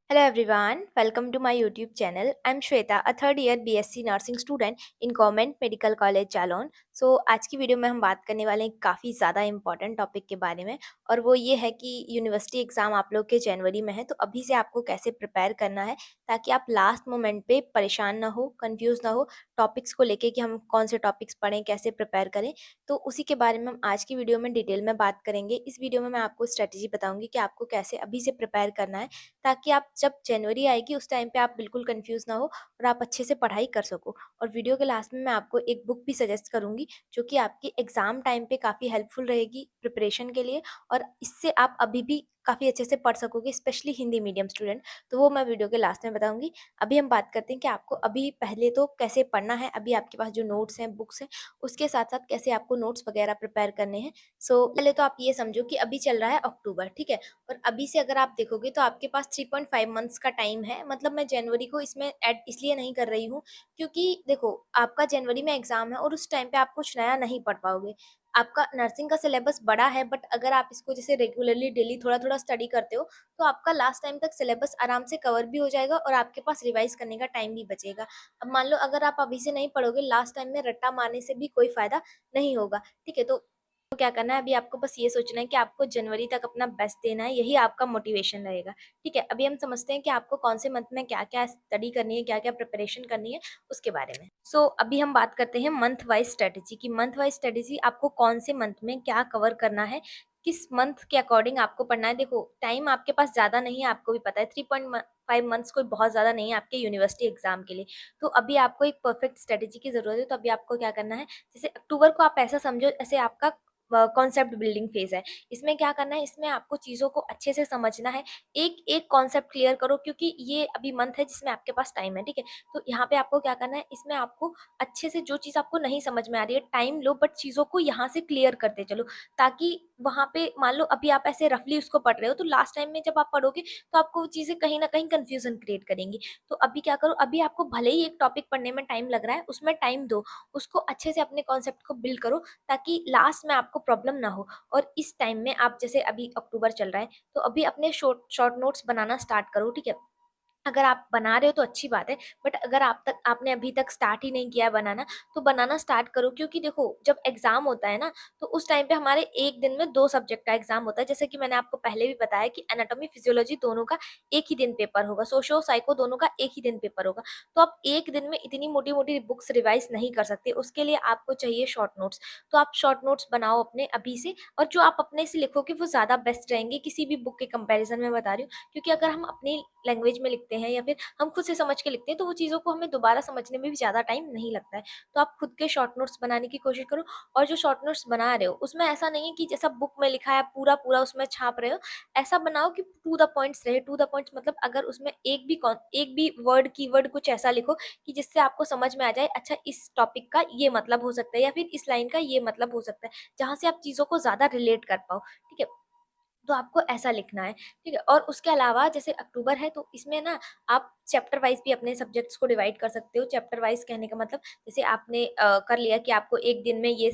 Hello everyone, welcome to my YouTube channel. I'm Shweta, a third year BSc Nursing student in Government Medical College Jalaun. आज की video में हम बात करने वाले हैं काफ़ी ज़्यादा इम्पॉर्टेंट टॉपिक के बारे में, और वो ये है कि यूनिवर्सिटी एग्ज़ाम आप लोग के जनवरी में है, तो अभी से आपको कैसे प्रिपेयर करना है ताकि आप लास्ट मोमेंट पे परेशान ना हो, कंफ्यूज ना हो टॉपिक्स को लेके कि हम कौन से टॉपिक्स पढ़ें, कैसे प्रिपेयर करें। तो उसी के बारे में हम आज की वीडियो में डिटेल में बात करेंगे। इस वीडियो में मैं आपको स्ट्रेटेजी बताऊंगी कि आपको कैसे अभी से प्रिपेयर करना है ताकि आप जब जनवरी आएगी उस टाइम पे आप बिल्कुल कंफ्यूज ना हो और आप अच्छे से पढ़ाई कर सको। और वीडियो के लास्ट में मैं आपको एक बुक भी सजेस्ट करूंगी जो कि आपकी एग्जाम टाइम पे काफ़ी हेल्पफुल रहेगी प्रिपरेशन के लिए, और इससे आप अभी भी काफ़ी अच्छे से पढ़ सकोगे, स्पेशली हिंदी मीडियम स्टूडेंट। तो वो मैं वीडियो के लास्ट में बताऊंगी। अभी हम बात करते हैं कि आपको अभी पहले तो कैसे पढ़ना है। अभी आपके पास जो नोट्स हैं, बुक्स हैं, उसके साथ साथ कैसे आपको नोट्स वगैरह प्रिपेयर करने हैं। पहले तो आप ये समझो कि अभी चल रहा है अक्टूबर, ठीक है। और अभी से अगर आप देखोगे तो आपके पास 3.5 मंथ्स का टाइम है। मतलब मैं जनवरी को इसमें ऐड इसलिए नहीं कर रही हूँ क्योंकि देखो, आपका जनवरी में एग्जाम है और उस टाइम पे आप कुछ नया नहीं पढ़ पाओगे। आपका नर्सिंग का सिलेबस बड़ा है, बट अगर आप इसको जैसे रेगुलरली डेली थोड़ा थोड़ा स्टडी करते हो तो आपका लास्ट टाइम तक सिलेबस आराम से कवर भी हो जाएगा और आपके पास रिवाइज करने का टाइम भी बचेगा। अब मान लो अगर आप अभी से नहीं पढ़ोगे, लास्ट टाइम में रट्टा मारने से भी कोई फायदा नहीं होगा, ठीक है। तो क्या करना है, अभी आपको बस ये सोचना है कि आपको जनवरी तक अपना बेस्ट देना है, यही आपका मोटिवेशन रहेगा, ठीक है। अभी हम समझते हैं कि आपको कौन से मंथ में क्या क्या स्टडी करनी है, क्या क्या प्रिपरेशन करनी है उसके बारे में। अभी हम बात करते हैं मंथ वाइज स्ट्रेटेजी की। मंथ वाइज स्ट्रेटेजी आपको कौन से मंथ में क्या कवर करना है, किस मंथ के अकॉर्डिंग आपको पढ़ना है। देखो, टाइम आपके पास ज़्यादा नहीं है, आपको भी पता है 3.5 मंथ्स कोई बहुत ज़्यादा नहीं है आपके यूनिवर्सिटी एग्जाम के लिए। तो अभी आपको एक परफेक्ट स्ट्रेटेजी की ज़रूरत है। तो अभी आपको क्या करना है, जैसे अक्टूबर को आप ऐसा समझो ऐसे आपका कॉन्सेप्ट बिल्डिंग फेज है। इसमें क्या करना है, इसमें आपको चीज़ों को अच्छे से समझना है, एक एक कॉन्सेप्ट क्लियर करो, क्योंकि ये अभी मंथ है जिसमें आपके पास टाइम है, ठीक है। तो यहाँ पे आपको क्या करना है, इसमें आपको अच्छे से जो चीज़ आपको नहीं समझ में आ रही है, टाइम लो बट चीज़ों को यहाँ से क्लियर करते चलो, ताकि वहाँ पे मान लो अभी आप ऐसे रफली उसको पढ़ रहे हो तो लास्ट टाइम में जब आप पढ़ोगे तो आपको वो चीज़ें कहीं ना कहीं कंफ्यूजन क्रिएट करेंगी। तो अभी क्या करो, अभी आपको भले ही एक टॉपिक पढ़ने में टाइम लग रहा है, उसमें टाइम दो, उसको अच्छे से अपने कॉन्सेप्ट को बिल्ड करो ताकि लास्ट में आपको प्रॉब्लम ना हो। और इस टाइम में आप जैसे अभी अक्टूबर चल रहा है तो अभी अपने शॉर्ट शॉर्ट नोट्स बनाना स्टार्ट करो, ठीक है। अगर आप बना रहे हो तो अच्छी बात है, बट अगर आपने अभी तक स्टार्ट ही नहीं किया है बनाना, तो बनाना स्टार्ट करो। क्योंकि देखो, जब एग्जाम होता है ना, तो उस टाइम पे हमारे एक दिन में दो सब्जेक्ट का एग्जाम होता है। जैसे कि मैंने आपको पहले भी बताया कि एनाटॉमी फिजियोलॉजी दोनों का एक ही दिन पेपर होगा, सोशो साइको दोनों का एक ही दिन पेपर होगा। तो आप एक दिन में इतनी मोटी मोटी बुक्स रिवाइज नहीं कर सकते, उसके लिए आपको चाहिए शॉर्ट नोट्स। तो आप शॉर्ट नोट्स बनाओ अपने अभी से, और जो आप अपने से लिखोगे वो ज्यादा बेस्ट रहेंगे किसी भी बुक के कंपेरिजन में, बता रही हूँ। क्योंकि अगर हम अपनी लैंग्वेज में लिखते हैं या फिर हम खुद से समझ के लिखते हैं तो वो चीज़ों को हमें दोबारा समझने में भी ज़्यादा टाइम नहीं लगता है। तो आप खुद के शॉर्ट नोट्स बनाने की कोशिश करो। और जो शॉर्ट नोट्स बना रहे हो उसमें ऐसा नहीं है कि जैसा बुक में लिखा है पूरा पूरा उसमें छाप रहे हो। ऐसा बनाओ कि टू द पॉइंट्स रहे। टू द पॉइंट्स मतलब अगर उसमें एक भी वर्ड कीवर्ड कुछ ऐसा लिखो कि जिससे आपको समझ में आ जाए, अच्छा इस टॉपिक का ये मतलब हो सकता है या फिर इस लाइन का ये मतलब हो सकता है, जहाँ से आप चीज़ों को ज़्यादा रिलेट कर पाओ, ठीक है। तो आपको ऐसा लिखना है, ठीक है। और उसके अलावा जैसे अक्टूबर है तो इसमें ना आप चैप्टर वाइज भी अपने सब्जेक्ट्स को डिवाइड कर सकते हो। चैप्टर वाइज कहने का मतलब, जैसे आपने कर लिया कि आपको एक दिन में ये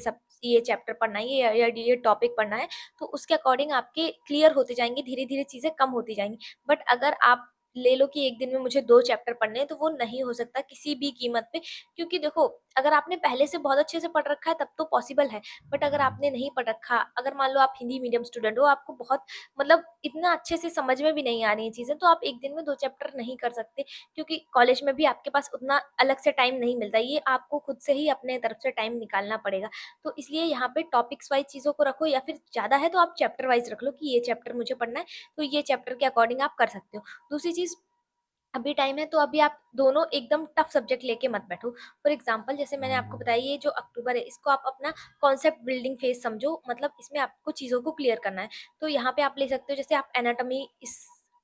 चैप्टर पढ़ना है, ये टॉपिक पढ़ना है, तो उसके अकॉर्डिंग आपके क्लियर होते जाएंगे, धीरे धीरे चीजें कम होती जाएंगी। बट अगर आप ले लो कि एक दिन में मुझे 2 चैप्टर पढ़ने हैं, तो वो नहीं हो सकता किसी भी कीमत पे। क्योंकि देखो, अगर आपने पहले से बहुत अच्छे से पढ़ रखा है तब तो पॉसिबल है, बट अगर आपने नहीं पढ़ रखा, अगर मान लो आप हिंदी मीडियम स्टूडेंट हो, आपको बहुत मतलब इतना अच्छे से समझ में भी नहीं आ रही है चीजें, तो आप एक दिन में 2 चैप्टर नहीं कर सकते। क्योंकि कॉलेज में भी आपके पास उतना अलग से टाइम नहीं मिलता, ये आपको खुद से ही अपने तरफ से टाइम निकालना पड़ेगा। तो इसलिए यहाँ पे टॉपिक्स वाइज चीजों को रखो, या फिर ज्यादा है तो आप चैप्टर वाइज रख लो कि ये चैप्टर मुझे पढ़ना है, तो ये चैप्टर के अकॉर्डिंग आप कर सकते हो। दूसरी चीज, अभी टाइम है तो अभी आप दोनों एकदम टफ सब्जेक्ट लेके मत बैठो। फॉर एग्जाम्पल, जैसे मैंने आपको बताया, ये जो अक्टूबर है इसको आप अपना कॉन्सेप्ट बिल्डिंग फेज समझो। मतलब इसमें आपको चीजों को क्लियर करना है। तो यहाँ पे आप ले सकते हो, जैसे आप एनाटॉमी इस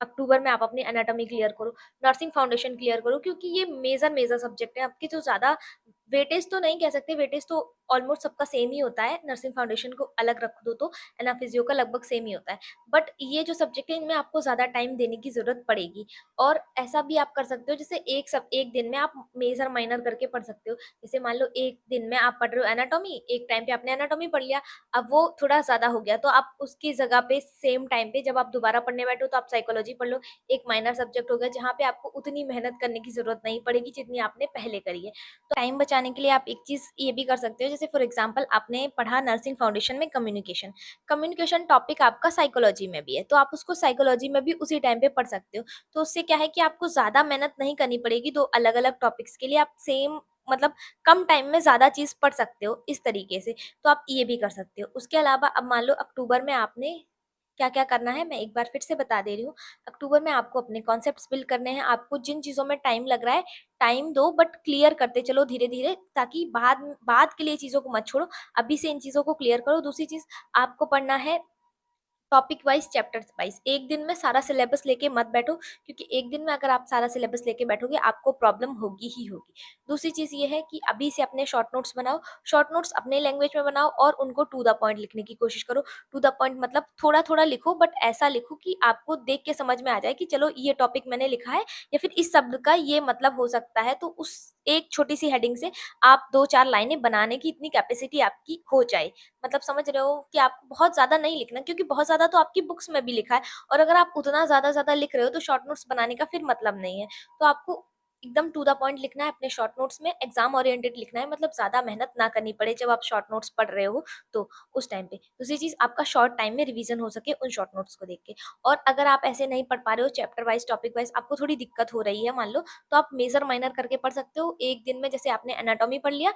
अक्टूबर में आप अपनी एनाटॉमी क्लियर करो, नर्सिंग फाउंडेशन क्लियर करो, क्योंकि ये मेजर मेजर सब्जेक्ट है आपके जो ज्यादा वेटेज तो नहीं कह सकते, वेटेज तो ऑलमोस्ट सबका सेम ही होता है, नर्सिंग फाउंडेशन को अलग रख दो तो एना फिजियो का लगभग सेम ही होता है। बट ये जो सब्जेक्ट है इनमें आपको ज़्यादा टाइम देने की ज़रूरत पड़ेगी। और ऐसा भी आप कर सकते हो जैसे एक दिन में आप मेजर माइनर करके पढ़ सकते हो। जैसे मान लो एक दिन में आप पढ़ रहे हो एनाटॉमी, एक टाइम पे आपने एनाटॉमी पढ़ लिया, अब वो थोड़ा ज़्यादा हो गया तो आप उसकी जगह पे सेम टाइम पे जब आप दोबारा पढ़ने बैठो तो आप साइकोलॉजी पढ़ लो। एक माइनर सब्जेक्ट हो गया जहाँ पे आपको उतनी मेहनत करने की ज़रूरत नहीं पड़ेगी जितनी आपने पहले करी है। तो टाइम बचाने के लिए आप एक चीज़ ये भी कर सकते हो, जैसे फॉर एग्जांपल आपने पढ़ा नर्सिंग फाउंडेशन में कम्युनिकेशन, कम्युनिकेशन टॉपिक आपका साइकोलॉजी में भी है तो आप उसको साइकोलॉजी में भी उसी टाइम पे पढ़ सकते हो। तो उससे क्या है कि आपको ज़्यादा मेहनत नहीं करनी पड़ेगी, दो अलग अलग टॉपिक्स के लिए आप सेम मतलब कम टाइम में ज़्यादा चीज़ पढ़ सकते हो इस तरीके से। तो आप ये भी कर सकते हो। उसके अलावा अब मान लो अक्टूबर में आपने क्या क्या करना है मैं एक बार फिर से बता दे रही हूँ। अक्टूबर में आपको अपने कॉन्सेप्ट्स बिल्ड करने हैं। आपको जिन चीज़ों में टाइम लग रहा है टाइम दो, बट क्लियर करते चलो धीरे धीरे, ताकि बाद के लिए चीज़ों को मत छोड़ो, अभी से इन चीज़ों को क्लियर करो। दूसरी चीज़, आपको पढ़ना है टॉपिक वाइज, चैप्टर्स वाइज। एक दिन में सारा सिलेबस लेके मत बैठो, क्योंकि एक दिन में अगर आप सारा सिलेबस लेके बैठोगे आपको प्रॉब्लम होगी ही होगी। दूसरी चीज़ ये है कि अभी से अपने शॉर्ट नोट्स बनाओ, शॉर्ट नोट्स अपने लैंग्वेज में बनाओ और उनको टू द पॉइंट लिखने की कोशिश करो। टू द पॉइंट मतलब थोड़ा थोड़ा लिखो, बट ऐसा लिखो कि आपको देख के समझ में आ जाए कि चलो ये टॉपिक मैंने लिखा है या फिर इस शब्द का ये मतलब हो सकता है। तो उस एक छोटी सी हेडिंग से आप दो चार लाइनें बनाने की इतनी कैपेसिटी आपकी हो जाए। मतलब समझ रहे हो कि आपको बहुत ज़्यादा नहीं लिखना, क्योंकि बहुत ज़्यादा तो आपकी बुक्स में भी लिखा है, और अगर आप उतना ज़्यादा लिख रहे हो तो शॉर्ट नोट्स बनाने का फिर मतलब नहीं है। तो आपको एकदम टू द पॉइंट लिखना है अपने शॉर्ट नोट्स में, एग्जाम ओरिएंटेड लिखना है, मतलब ज़्यादा मेहनत ना करनी पड़े जब आप शॉर्ट नोट्स पढ़ रहे हो तो उस टाइम पे। दूसरी चीज़, आपका शॉर्ट टाइम में रिवीजन हो सके उन शॉर्ट नोट्स को देख के। और अगर आप ऐसे नहीं पढ़ पा रहे हो चैप्टर वाइज टॉपिक वाइज, आपको थोड़ी दिक्कत हो रही है मान लो, तो आप मेजर माइनर करके पढ़ सकते हो। एक दिन में जैसे आपने एनाटॉमी पढ़ लिया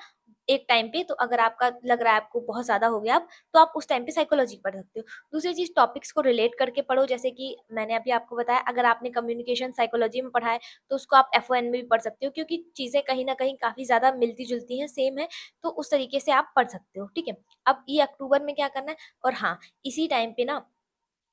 एक टाइम पे, तो अगर आपका लग रहा है आपको बहुत ज़्यादा हो गया अब, तो आप उस टाइम पे साइकोलॉजी पढ़ सकते हो। दूसरी चीज़, टॉपिक्स को रिलेट करके पढ़ो, जैसे कि मैंने अभी आपको बताया अगर आपने कम्युनिकेशन साइकोलॉजी में पढ़ा है तो उसको आप एफओएन में भी पढ़ सकते हो, क्योंकि चीज़ें कहीं न कहीं काफ़ी ज़्यादा मिलती-जुलती हैं, सेम है, तो उस तरीके से आप पढ़ सकते हो, ठीक है? अब ये अक्टूबर में क्या करना है, और हाँ, इसी टाइम पे ना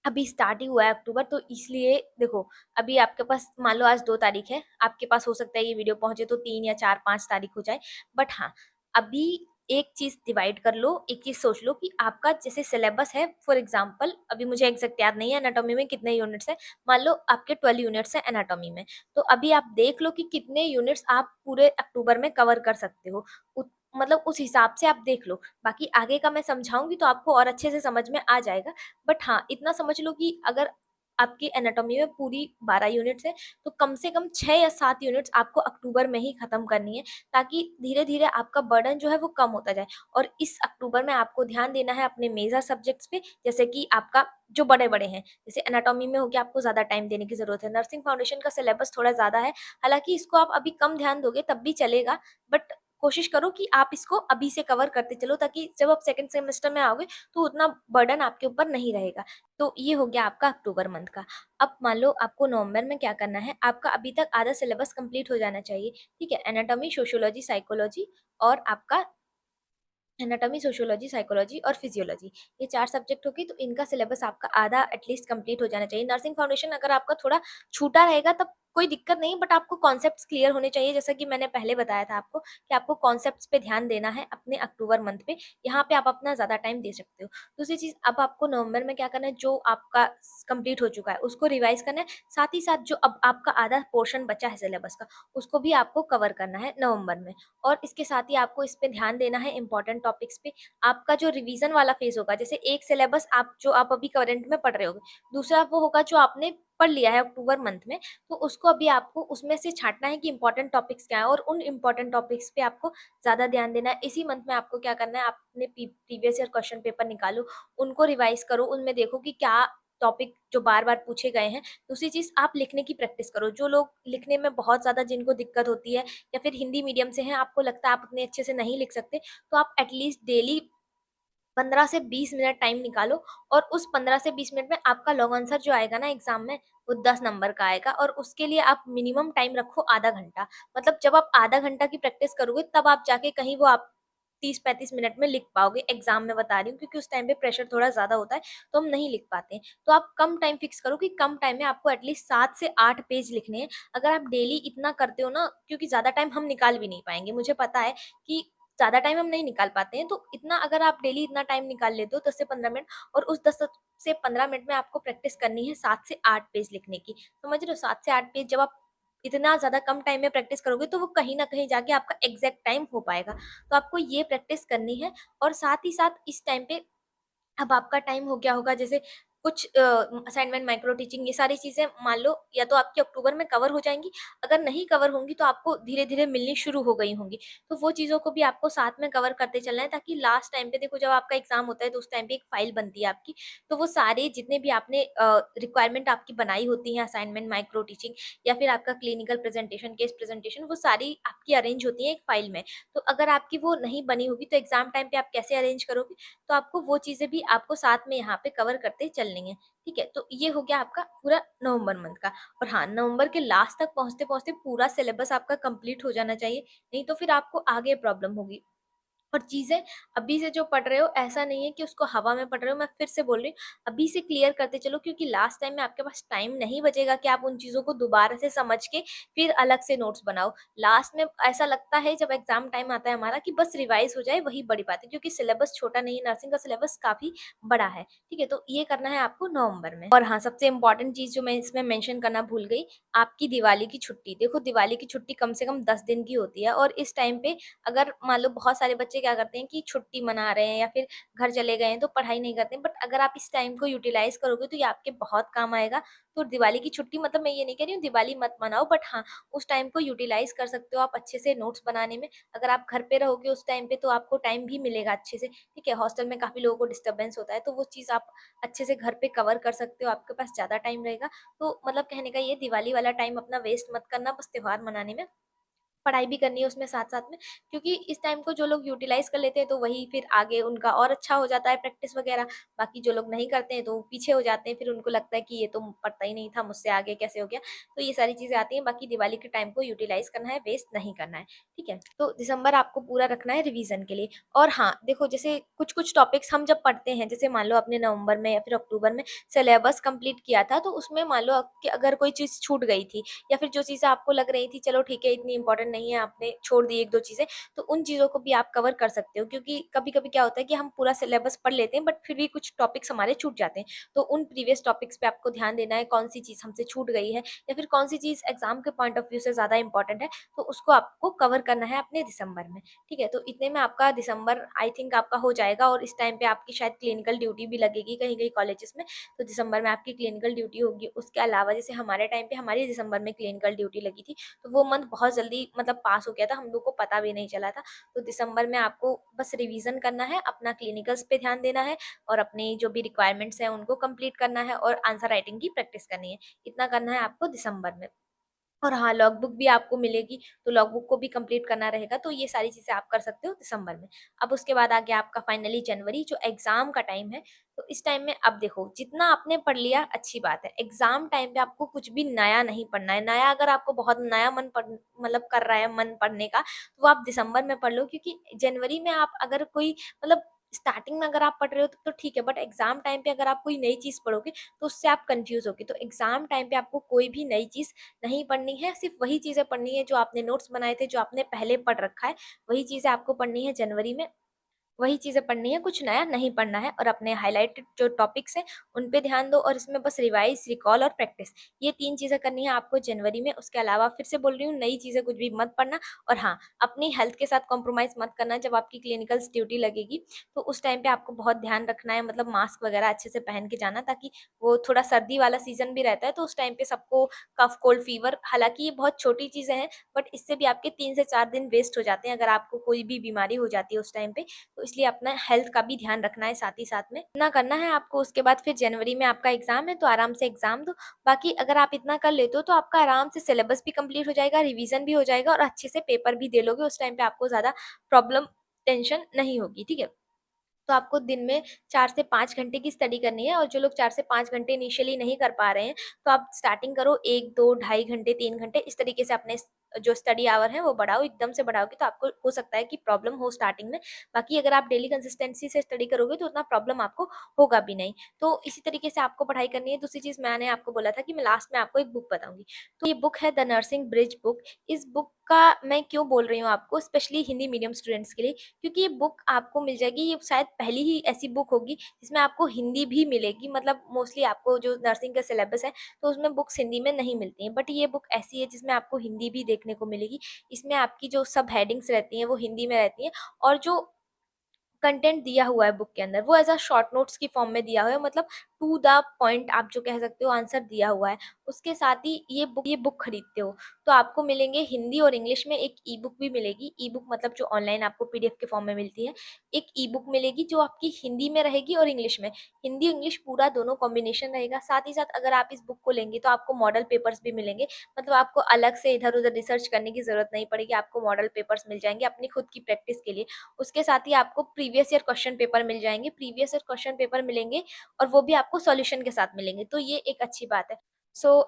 अभी स्टार्ट ही हुआ है अक्टूबर, तो इसलिए देखो, अभी आपके पास मान लो आज 2 तारीख है, आपके पास हो सकता है ये वीडियो पहुँचे तो 3 या 4-5 तारीख हो जाए। बट हाँ, अभी एक चीज़ डिवाइड कर लो, एक चीज़ सोच लो कि आपका जैसे सिलेबस है, फॉर एग्ज़ाम्पल अभी मुझे एग्ज़ैक्ट याद नहीं है एनाटॉमी में कितने यूनिट्स हैं, मान लो आपके 12 यूनिट्स हैं एनाटॉमी में, तो अभी आप देख लो कि कितने यूनिट्स आप पूरे अक्टूबर में कवर कर सकते हो। उत मतलब उस हिसाब से आप देख लो, बाकी आगे का मैं समझाऊँगी तो आपको और अच्छे से समझ में आ जाएगा। बट हाँ, इतना समझ लो कि अगर आपकी एनाटॉमी में पूरी 12 यूनिट्स हैं, तो कम से कम 6 या 7 यूनिट्स आपको अक्टूबर में ही खत्म करनी है, ताकि धीरे-धीरे आपका बर्डन जो है वो कम होता जाए। और इस अक्टूबर में आपको ध्यान देना है अपने मेजर सब्जेक्ट्स पे, जैसे कि आपका जो बड़े-बड़े हैं, जैसे एनाटॉमी में हो गया आपको ज़्यादा टाइम देने की ज़रूरत है। नर्सिंग फाउंडेशन का सिलेबस थोड़ा ज़्यादा है, हालाँकि इसको आप अभी कम ध्यान दोगे तब भी चलेगा, बट कोशिश करो कि आप इसको अभी से कवर करते चलो, ताकि जब आप सेकंड सेमेस्टर में आओगे तो उतना बर्डन आपके ऊपर नहीं रहेगा। तो ये हो गया आपका अक्टूबर मंथ का। अब मान लो आपको नवंबर में क्या करना है, आपका अभी तक आधा सिलेबस कंप्लीट हो जाना चाहिए, ठीक है? एनाटॉमी, सोशियोलॉजी, साइकोलॉजी और आपका एनाटॉमी, सोशियोलॉजी, साइकोलॉजी और फिजियोलॉजी, ये 4 सब्जेक्ट होगी, तो इनका सिलेबस आपका आधा एटलीस्ट कंप्लीट हो जाना चाहिए। नर्सिंग फाउंडेशन अगर आपका थोड़ा छूटा रहेगा तब कोई दिक्कत नहीं, बट आपको कॉन्सेप्ट्स क्लियर होने चाहिए, जैसा कि मैंने पहले बताया था आपको कि आपको कॉन्सेप्ट्स पे ध्यान देना है अपने अक्टूबर मंथ पे, यहाँ पे आप अपना ज़्यादा टाइम दे सकते हो। दूसरी चीज़, अब आपको नवंबर में क्या करना है, जो आपका कंप्लीट हो चुका है उसको रिवाइज़ करना है, साथ ही साथ जो अब आपका आधा पोर्शन बचा है सिलेबस का, उसको भी आपको कवर करना है नवंबर में। और इसके साथ ही आपको इस पे ध्यान देना है इम्पोर्टेंट टॉपिक्स पे। आपका जो रिवीजन वाला फेज होगा, जैसे एक सिलेबस आप अभी करंट में पढ़ रहे होगे, दूसरा वो होगा जो आपने पढ़ लिया है अक्टूबर मंथ में, तो उसको अभी आपको उसमें से छाँटना है कि इम्पोर्टेंट टॉपिक्स क्या है, और उन इम्पोर्टेंट टॉपिक्स पे आपको ज़्यादा ध्यान देना है। इसी मंथ में आपको क्या करना है, आपने प्रीवियस ईयर क्वेश्चन पेपर निकालो, उनको रिवाइज करो, उनमें देखो कि क्या टॉपिक जो बार बार पूछे गए हैं। दूसरी चीज़, आप लिखने की प्रैक्टिस करो। जो लोग लिखने में बहुत ज़्यादा जिनको दिक्कत होती है, या फिर हिंदी मीडियम से हैं, आपको लगता है आप उतने अच्छे से नहीं लिख सकते, तो आप एटलीस्ट डेली 15 से 20 मिनट टाइम निकालो, और उस 15 से 20 मिनट में आपका लॉन्ग आंसर जो आएगा ना एग्ज़ाम में, वो 10 नंबर का आएगा, और उसके लिए आप मिनिमम टाइम रखो आधा घंटा। मतलब जब आप आधा घंटा की प्रैक्टिस करोगे तब आप जाके कहीं वो आप 30-35 मिनट में लिख पाओगे, एग्जाम में बता रही हूँ, क्योंकि उस टाइम पे प्रेशर थोड़ा ज़्यादा होता है तो हम नहीं लिख पाते हैं। तो आप कम टाइम फिक्स करो कि कम टाइम में आपको एटलीस्ट 7 से 8 पेज लिखने हैं। अगर आप डेली इतना करते हो ना, क्योंकि ज़्यादा टाइम हम निकाल भी नहीं पाएंगे, मुझे पता है कि ज़्यादा टाइम हम नहीं निकाल पाते हैं, तो इतना अगर आप डेली इतना टाइम निकाल लेते हो 10 से 15 मिनट, और उस 10 से 15 मिनट में आपको प्रैक्टिस करनी है 7 से 8 पेज लिखने की, समझ रहे हो? 7 से 8 पेज जब आप इतना ज़्यादा कम टाइम में प्रैक्टिस करोगे तो वो कहीं न कहीं जाके आपका एग्ज़ैक्ट टाइम हो पाएगा। तो आपको ये प्रैक्टिस करनी है, और साथ ही साथ इस टाइम पे अब आपका टाइम हो गया होगा, जैसे कुछ असाइनमेंट, माइक्रो टीचिंग, ये सारी चीज़ें मान लो या तो आपकी अक्टूबर में कवर हो जाएँगी, अगर नहीं कवर होंगी तो आपको धीरे-धीरे मिलनी शुरू हो गई होंगी। तो वो चीज़ों को भी आपको साथ में कवर करते चलना है, ताकि लास्ट टाइम पे देखो जब आपका एग्ज़ाम होता है तो उस टाइम पे एक फाइल बनती है आपकी, तो वो सारे जितने भी आपने रिक्वायरमेंट आपकी बनाई होती हैं, असाइनमेंट, माइक्रो टीचिंग या फिर आपका क्लिनिकल प्रेज़ेंटेशन, केस प्रेज़ेंटेशन, वो सारी आपकी अरेंज होती हैं एक फाइल में। तो अगर आपकी वो नहीं बनी होगी तो एग्ज़ाम टाइम पे आप कैसे अरेंज करोगे? तो आपको वो चीज़ें भी आपको साथ में यहाँ पे कवर करते चलनी है, ठीक है? तो ये हो गया आपका पूरा नवंबर मंथ का। और हाँ, नवंबर के लास्ट तक पहुँचते-पहुँचते पूरा सिलेबस आपका कंप्लीट हो जाना चाहिए, नहीं तो फिर आपको आगे प्रॉब्लम होगी। और चीज़ें अभी से जो पढ़ रहे हो, ऐसा नहीं है कि उसको हवा में पढ़ रहे हो, मैं फिर से बोल रही हूँ, अभी से क्लियर करते चलो, क्योंकि लास्ट टाइम में आपके पास टाइम नहीं बचेगा कि आप उन चीज़ों को दोबारा से समझ के फिर अलग से नोट्स बनाओ। लास्ट में ऐसा लगता है जब एग्ज़ाम टाइम आता है हमारा कि बस रिवाइज़ हो जाए, वही बड़ी बात है, क्योंकि सिलेबस छोटा नहीं है, नर्सिंग का सिलेबस काफ़ी बड़ा है, ठीक है? तो ये करना है आपको नवंबर में। और हाँ, सबसे इम्पोर्टेंट चीज़ जो मैं इसमें मेंशन करना भूल गई, आपकी दिवाली की छुट्टी। देखो, दिवाली की छुट्टी कम से कम 10 दिन की होती है, और इस टाइम पे अगर मान लो बहुत सारे बच्चे क्या करते हैं कि छुट्टी मना रहे हैं या फिर घर चले गए हैं तो पढ़ाई नहीं करते हैं, बट अगर आप इस टाइम को यूटिलाइज करोगे तो ये आपके बहुत काम आएगा। तो दिवाली की छुट्टी मतलब मैं ये नहीं कह रही हूँ दिवाली मत मनाओ, बट हाँ, उस टाइम को यूटिलाइज कर सकते हो आप अच्छे से नोट्स बनाने में। अगर आप घर पे रहोगे उस टाइम पे तो आपको टाइम भी मिलेगा अच्छे से, ठीक है? हॉस्टल में काफ़ी लोगों को डिस्टर्बेंस होता है, तो वो चीज़ आप अच्छे से घर पे कवर कर सकते हो, आपके पास ज़्यादा टाइम रहेगा। तो मतलब कहने का ये, दिवाली वाला टाइम अपना वेस्ट मत करना बस त्योहार मनाने में, पढ़ाई भी करनी है उसमें साथ-साथ में, क्योंकि इस टाइम को जो लोग यूटिलाइज़ कर लेते हैं तो वही फिर आगे उनका और अच्छा हो जाता है प्रैक्टिस वगैरह। बाकी जो लोग नहीं करते हैं तो वो पीछे हो जाते हैं, फिर उनको लगता है कि ये तो पढ़ता ही नहीं था, मुझसे आगे कैसे हो गया? तो ये सारी चीज़ें आती हैं, बाकी दिवाली के टाइम को यूटिलाइज़ करना है, वेस्ट नहीं करना है, ठीक है? तो दिसंबर आपको पूरा रखना है रिवीज़न के लिए। और हाँ, देखो, जैसे कुछ-कुछ टॉपिक्स हम जब पढ़ते हैं, जैसे मान लो आपने नवंबर में या फिर अक्टूबर में सिलेबस कंप्लीट किया था, तो उसमें मान लो कि अगर कोई चीज़ छूट गई थी, या फिर जो चीज़ें आपको लग रही थी चलो ठीक है इतनी इम्पोर्टेंट नहीं है, आपने छोड़ दी 1-2 चीज़ें, तो उन चीज़ों को भी आप कवर कर सकते हो, क्योंकि कभी-कभी क्या होता है कि हम पूरा सिलेबस पढ़ लेते हैं बट फिर भी कुछ टॉपिक्स हमारे छूट जाते हैं। तो उन प्रीवियस टॉपिक्स पे आपको ध्यान देना है, कौन-सी चीज़ हमसे छूट गई है या फिर कौन-सी चीज़ एग्ज़ाम के पॉइंट ऑफ व्यू से ज़्यादा इम्पोर्टेंट है, तो उसको आपको कवर करना है अपने दिसंबर में, ठीक है? तो इतने में आपका दिसंबर आई थिंक आपका हो जाएगा, और इस टाइम पे आपकी शायद क्लिनिकल ड्यूटी भी लगेगी कहीं-कहीं कॉलेजेस में, तो दिसंबर में आपकी क्लिनिकल ड्यूटी होगी। उसके अलावा जैसे हमारे टाइम पे हमारी दिसंबर में क्लिनिकल ड्यूटी लगी थी, तो वो मंथ बहुत जल्दी मतलब पास हो गया था, हम लोग को पता भी नहीं चला था। तो दिसंबर में आपको बस रिवीजन करना है, अपना क्लिनिकल्स पे ध्यान देना है, और अपनी जो भी रिक्वायरमेंट्स हैं उनको कंप्लीट करना है, और आंसर राइटिंग की प्रैक्टिस करनी है। इतना करना है आपको दिसंबर में। और हाँ, लॉगबुक भी आपको मिलेगी, तो लॉगबुक को भी कंप्लीट करना रहेगा, तो ये सारी चीज़ें आप कर सकते हो दिसंबर में। अब उसके बाद आ गया आपका फाइनली जनवरी, जो एग्ज़ाम का टाइम है। तो इस टाइम में अब देखो, जितना आपने पढ़ लिया अच्छी बात है, एग्ज़ाम टाइम पे आपको कुछ भी नया नहीं पढ़ना है। नया अगर आपको बहुत नया मन पढ़ मतलब कर रहा है मन पढ़ने का, तो आप दिसंबर में पढ़ लो, क्योंकि जनवरी में आप अगर कोई मतलब स्टार्टिंग में अगर आप पढ़ रहे हो तब तो ठीक है, बट एग्ज़ाम टाइम पे अगर आप कोई नई चीज़ पढ़ोगे, तो उससे आप कन्फ्यूज़ होगे। तो एग्ज़ाम टाइम पे आपको कोई भी नई चीज़ नहीं पढ़नी है, सिर्फ़ वही चीज़ें पढ़नी है जो आपने नोट्स बनाए थे, जो आपने पहले पढ़ रखा है, वही चीज़ें आपको पढ़नी है जनवरी में। वही चीज़ें पढ़नी है, कुछ नया नहीं पढ़ना है, और अपने हाइलाइटेड जो टॉपिक्स हैं, उन पे ध्यान दो, और इसमें बस रिवाइज़, रिकॉल और प्रैक्टिस, ये 3 चीज़ें करनी है आपको जनवरी में। उसके अलावा फिर से बोल रही हूँ, नई चीज़ें कुछ भी मत पढ़ना, और हाँ, अपनी हेल्थ के साथ कॉम्प्रोमाइज़ मत करना। जब आपकी क्लिनिकल्स ड्यूटी लगेगी, तो उस टाइम पे आपको बहुत ध्यान रखना है, मतलब मास्क वगैरह अच्छे से पहन के जाना, ताकि वो थोड़ा सर्दी वाला सीज़न भी रहता है, तो उस टाइम पे सबको कफ, कोल्ड, फीवर, हालाँकि ये बहुत छोटी चीज़ें हैं, बट इससे भी आपके 3 से 4 दिन वेस्ट हो जाते हैं, अगर आपको कोई भी बीमारी हो जाती है उस टाइम पे। तो इसलिए अपना हेल्थ का भी ध्यान रखना है साथ ही साथ में। इतना करना है आपको, उसके बाद फिर जनवरी में आपका एग्ज़ाम है, तो आराम से एग्ज़ाम दो। बाकी अगर आप इतना कर लेते हो तो आपका आराम से सिलेबस भी कंप्लीट हो जाएगा, रिवीज़न भी हो जाएगा, और अच्छे से पेपर भी दे लोगे। उस टाइम पे आपको ज़्यादा प्रॉब्लम, टेंशन नहीं होगी, ठीक है? तो आपको दिन में 4 से 5 घंटे की स्टडी करनी है, और जो लोग 4 से 5 घंटे इनिशियली नहीं कर पा रहे हैं, तो आप स्टार्टिंग करो 1, 2, ढाई घंटे, 3 घंटे, इस तरीके से अपने जो स्टडी आवर है वो बढ़ाओ, एकदम से बढ़ाओगे तो आपको हो सकता है कि प्रॉब्लम हो स्टार्टिंग में। बाकी अगर आप डेली कंसिस्टेंसी से स्टडी करोगे तो उतना प्रॉब्लम आपको होगा भी नहीं। तो इसी तरीके से आपको पढ़ाई करनी है। दूसरी चीज़ मैंने आपको बोला था कि मैं लास्ट में आपको एक बुक बताऊँगी। तो ये बुक है द नर्सिंग ब्रिज बुक। इस बुक का मैं क्यों बोल रही हूँ आपको, स्पेशली हिंदी मीडियम स्टूडेंट्स के लिए, क्योंकि ये बुक आपको मिल जाएगी, ये शायद पहली ही ऐसी बुक होगी जिसमें आपको हिंदी भी मिलेगी। मतलब मोस्टली आपको जो नर्सिंग का सिलेबस है तो उसमें बुक्स हिंदी में नहीं मिलती हैं, बट ये बुक ऐसी है जिसमें आपको हिंदी भी देखने को मिलेगी। इसमें आपकी जो सब हेडिंग्स रहती हैं वो हिंदी में रहती हैं, और जो कंटेंट दिया हुआ है बुक के अंदर वो एज़ अ शॉर्ट नोट्स की फॉर्म में दिया हुआ है, मतलब टू द पॉइंट आप जो कह सकते हो आंसर दिया हुआ है। उसके साथ ही ये बुक खरीदते हो तो आपको मिलेंगे हिंदी और इंग्लिश में एक ई बुक भी मिलेगी। ई बुक मतलब जो ऑनलाइन आपको पीडीएफ के फॉर्म में मिलती है। एक ई बुक मिलेगी जो आपकी हिंदी में रहेगी और इंग्लिश में। हिंदी इंग्लिश पूरा दोनों कॉम्बिनेशन रहेगा। साथ ही साथ अगर आप इस बुक को लेंगे तो आपको मॉडल पेपर्स भी मिलेंगे। मतलब आपको अलग से इधर उधर रिसर्च करने की ज़रूरत नहीं पड़ेगी, आपको मॉडल पेपर्स मिल जाएंगे अपनी खुद की प्रैक्टिस के लिए। उसके साथ ही आपको प्रीवियस ईयर क्वेश्चन पेपर मिल जाएंगे, प्रीवियस ईयर क्वेश्चन पेपर मिलेंगे, और वो भी आपको सॉल्यूशन के साथ मिलेंगे। तो ये एक अच्छी बात है।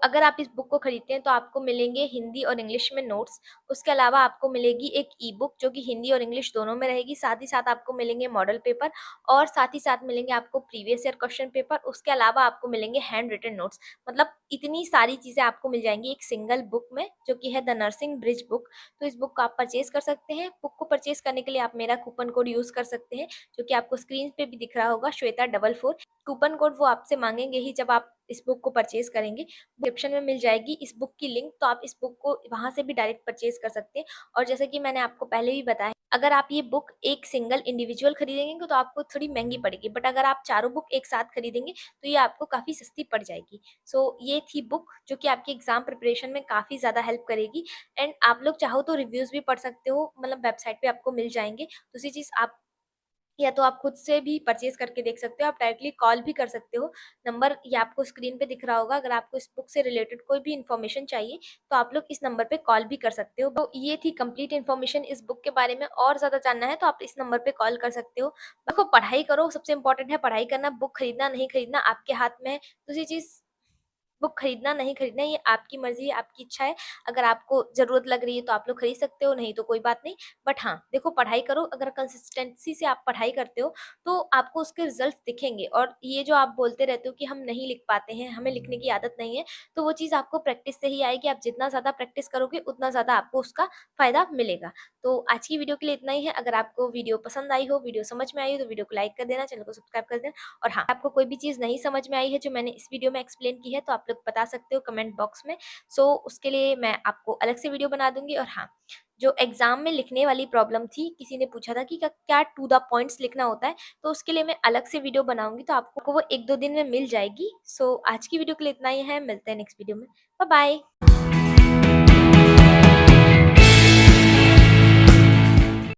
अगर आप इस बुक को खरीदते हैं तो आपको मिलेंगे हिंदी और इंग्लिश में नोट्स। उसके अलावा आपको मिलेगी एक ई बुक जो कि हिंदी और इंग्लिश दोनों में रहेगी। साथ ही साथ आपको मिलेंगे मॉडल पेपर, और साथ ही साथ मिलेंगे आपको प्रीवियस ईयर क्वेश्चन पेपर। उसके अलावा आपको मिलेंगे हैंड रिटन नोट्स। मतलब इतनी सारी चीज़ें आपको मिल जाएंगी एक सिंगल बुक में, जो कि है द नर्सिंग ब्रिज बुक। तो इस बुक को आप परचेज कर सकते हैं। बुक को परचेज करने के लिए आप मेरा कूपन कोड यूज़ कर सकते हैं, जो कि आपको स्क्रीन पे भी दिख रहा होगा, श्वेता 44। कूपन कोड वो आपसे मांगेंगे ही जब आप इस बुक को परचेज करेंगे। डिस्क्रिप्शन में मिल जाएगी इस बुक की लिंक, तो आप इस बुक को वहाँ से भी डायरेक्ट परचेज कर सकते हैं। और जैसे कि मैंने आपको पहले भी बताया, अगर आप ये बुक एक सिंगल इंडिविजुअल खरीदेंगे तो आपको थोड़ी महंगी पड़ेगी, बट अगर आप चारों बुक एक साथ खरीदेंगे तो ये आपको काफ़ी सस्ती पड़ जाएगी। ये थी बुक जो कि आपकी एग्जाम प्रिपरेशन में काफ़ी ज़्यादा हेल्प करेगी। एंड आप लोग चाहो तो रिव्यूज़ भी पढ़ सकते हो, मतलब वेबसाइट पे आपको मिल जाएँगे। दूसरी चीज़, आप या तो आप खुद से भी परचेज़ करके देख सकते हो, आप डायरेक्टली कॉल भी कर सकते हो। नंबर ये आपको स्क्रीन पे दिख रहा होगा। अगर आपको इस बुक से रिलेटेड कोई भी इन्फॉर्मेशन चाहिए तो आप लोग इस नंबर पे कॉल भी कर सकते हो। तो ये थी कंप्लीट इन्फॉर्मेशन इस बुक के बारे में। और ज़्यादा जानना है तो आप इस नंबर पे कॉल कर सकते हो। देखो, पढ़ाई करो, सबसे इम्पोर्टेंट है पढ़ाई करना। बुक खरीदना नहीं खरीदना आपके हाथ में है। दूसरी चीज़, बुक खरीदना नहीं खरीदना ये आपकी मर्ज़ी है, आपकी इच्छा है। अगर आपको ज़रूरत लग रही है तो आप लोग खरीद सकते हो, नहीं तो कोई बात नहीं। बट हाँ, देखो, पढ़ाई करो। अगर कंसिस्टेंसी से आप पढ़ाई करते हो तो आपको उसके रिज़ल्ट्स दिखेंगे। और ये जो आप बोलते रहते हो कि हम नहीं लिख पाते हैं, हमें लिखने की आदत नहीं है, तो वो चीज़ आपको प्रैक्टिस से ही आएगी। आप जितना ज़्यादा प्रैक्टिस करोगे उतना ज़्यादा आपको उसका फ़ायदा मिलेगा। तो आज की वीडियो के लिए इतना ही है। अगर आपको वीडियो पसंद आई हो, वीडियो समझ में आई हो, तो वीडियो को लाइक कर देना, चैनल को सब्सक्राइब कर देना। और हाँ, आपको कोई भी चीज़ नहीं समझ में आई है जो मैंने इस वीडियो में एक्सप्लेन की है तो आप लोग बता सकते हो कमेंट बॉक्स में। उसके लिए मैं आपको अलग से वीडियो बना दूँगी। और हाँ, जो एग्ज़ाम में लिखने वाली प्रॉब्लम थी, किसी ने पूछा था कि क्या टू द पॉइंट्स लिखना होता है, तो उसके लिए मैं अलग से वीडियो बनाऊँगी, तो आपको वो 1-2 दिन में मिल जाएगी। आज की वीडियो के लिए इतना ही है, मिलते हैं नेक्स्ट वीडियो में। Bye bye.